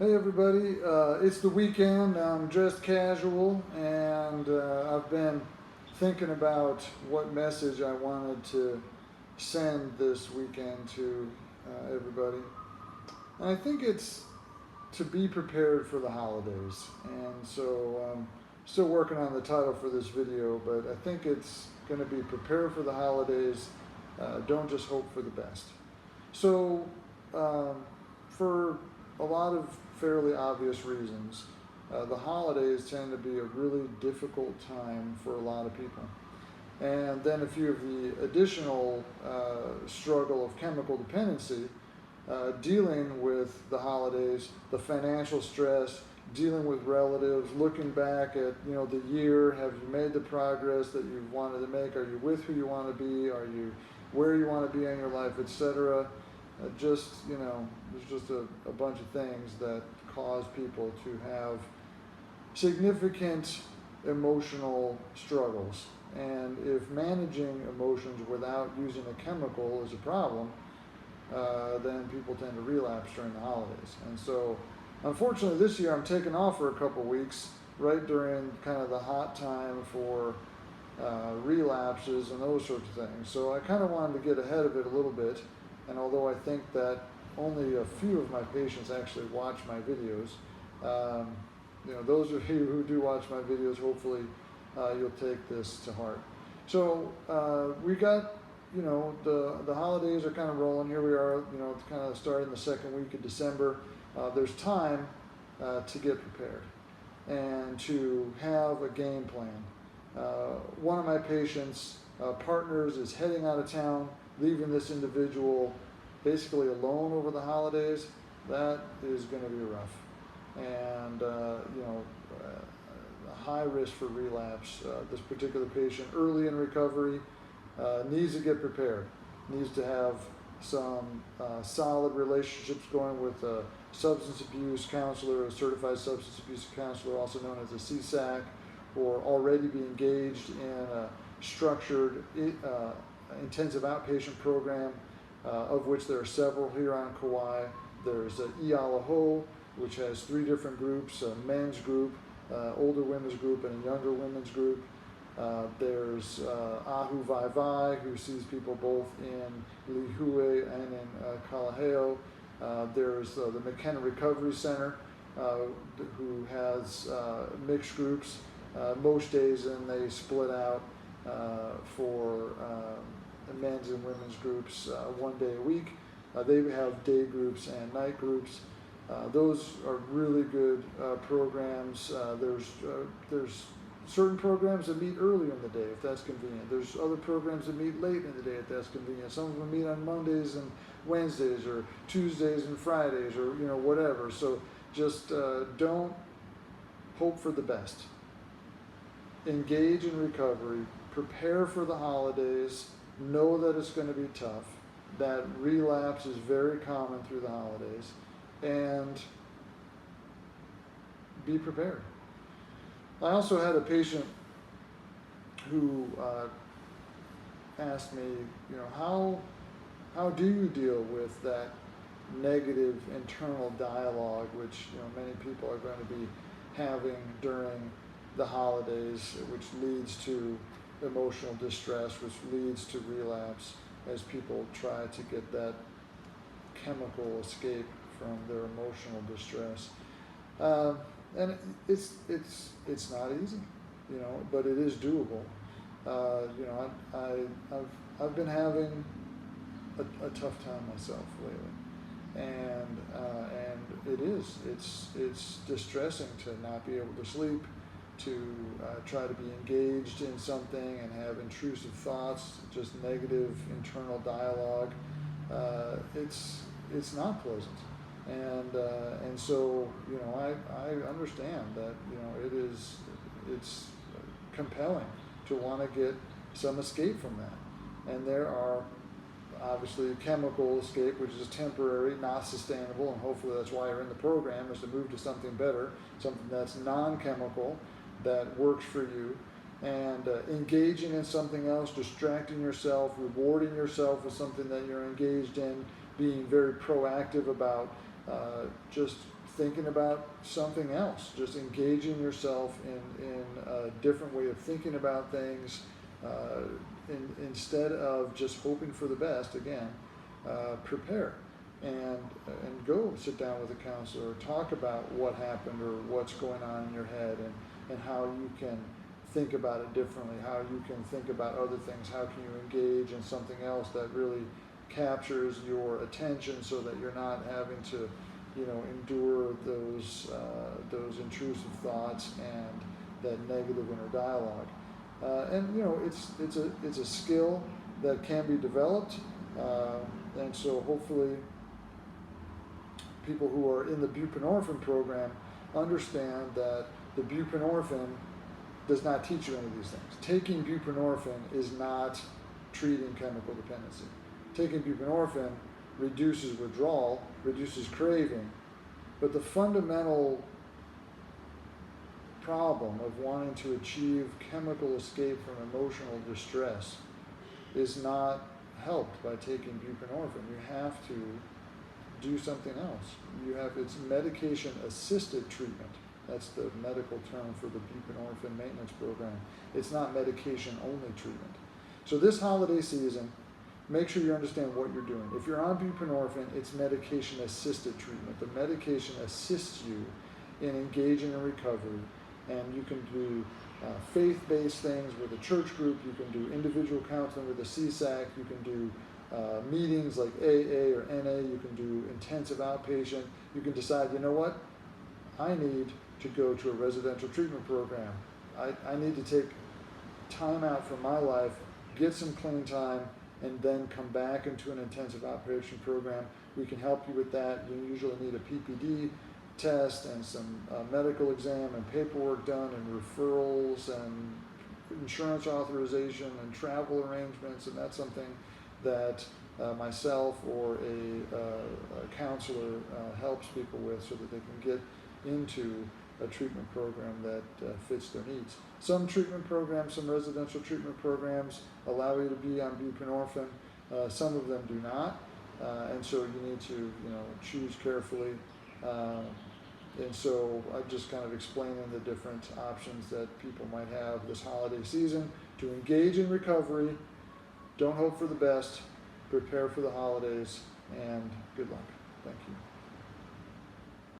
Hey everybody, it's the weekend. I'm dressed casual and I've been thinking about what message I wanted to send this weekend to everybody. And I think it's to be prepared for the holidays. And so I'm still working on the title for this video, but I think it's going to be prepare for the holidays, don't just hope for the best. So, for a lot of fairly obvious reasons, the holidays tend to be a really difficult time for a lot of people. And then a few of the additional struggle of chemical dependency, dealing with the holidays, the financial stress, dealing with relatives, looking back at the year. Have you made the progress that you wanted to make? Are you with who you want to be? Are you where you want to be in your life, etc. There's just a bunch of things that cause people to have significant emotional struggles. And if managing emotions without using a chemical is a problem, then people tend to relapse during the holidays. And so, unfortunately, this year I'm taking off for a couple weeks, right during kind of the hot time for relapses and those sorts of things. So I kind of wanted to get ahead of it a little bit. And although I think that only a few of my patients actually watch my videos, those of you who do watch my videos, hopefully you'll take this to heart. So we got, the holidays are kind of rolling. Here we are, kind of starting the second week of December. There's time to get prepared and to have a game plan. One of my patients' partners is heading out of town, leaving this individual basically alone over the holidays. That is going to be rough. And, a high risk for relapse. This particular patient, early in recovery, needs to get prepared, needs to have some solid relationships going with a substance abuse counselor, a certified substance abuse counselor, also known as a CSAC, or already be engaged in a structured intensive outpatient program, of which there are several here on Kauai. There's Ialaho, which has 3 different groups, a men's group, older women's group, and a younger women's group. There's Ahu Vai Vai, who sees people both in Lihue and in Kalaheo. There's the McKenna Recovery Center, who has mixed groups. Most days, and they split out for men's and women's groups 1 day a week. They have day groups and night groups. Those are really good programs. There's certain programs that meet early in the day if that's convenient. There's other programs that meet late in the day if that's convenient. Some of them meet on Mondays and Wednesdays, or Tuesdays and Fridays, or whatever. So just don't hope for the best. Engage in recovery, prepare for the holidays, know that it's going to be tough, that relapse is very common through the holidays, and be prepared. I also had a patient who asked me, how do you deal with that negative internal dialogue, which many people are going to be having during the holidays, which leads to emotional distress, which leads to relapse as people try to get that chemical escape from their emotional distress. And it's not easy, but it is doable. I've been having a tough time myself lately, and it's distressing to not be able to sleep, to try to be engaged in something and have intrusive thoughts, just negative internal dialogue. It's not pleasant, and so I understand that it's compelling to want to get some escape from that, and there are obviously chemical escape, which is temporary, not sustainable, and hopefully that's why you're in the program, is to move to something better, something that's non-chemical, that works for you, and engaging in something else, distracting yourself, rewarding yourself with something that you're engaged in, being very proactive about just thinking about something else, just engaging yourself in a different way of thinking about things, instead of just hoping for the best. Again, prepare and go sit down with a counselor, talk about what happened or what's going on in your head, and how you can think about it differently, how you can think about other things, how can you engage in something else that really captures your attention so that you're not having to, endure those intrusive thoughts and that negative inner dialogue. It's a skill that can be developed, and so hopefully people who are in the buprenorphine program understand that the buprenorphine does not teach you any of these things. Taking buprenorphine is not treating chemical dependency. Taking buprenorphine reduces withdrawal, reduces craving, but the fundamental problem of wanting to achieve chemical escape from emotional distress is not helped by taking buprenorphine. You have to do something else. It's medication-assisted treatment. That's the medical term for the buprenorphine maintenance program. It's not medication-only treatment. So this holiday season, make sure you understand what you're doing. If you're on buprenorphine, it's medication-assisted treatment. The medication assists you in engaging in recovery, and you can do faith-based things with a church group. You can do individual counseling with a CSAC. You can do meetings like AA or NA. You can do intensive outpatient. You can decide, you know what? I need to go to a residential treatment program. I need to take time out from my life, get some clean time, and then come back into an intensive outpatient program. We can help you with that. You usually need a PPD test and some medical exam and paperwork done and referrals and insurance authorization and travel arrangements, and that's something that myself or a counselor helps people with so that they can get into a treatment program that fits their needs. Some treatment programs, some residential treatment programs allow you to be on buprenorphine. Some of them do not, and so you need to choose carefully. And so I'm just kind of explaining the different options that people might have this holiday season to engage in recovery. Don't hope for the best, prepare for the holidays, and good luck. Thank you.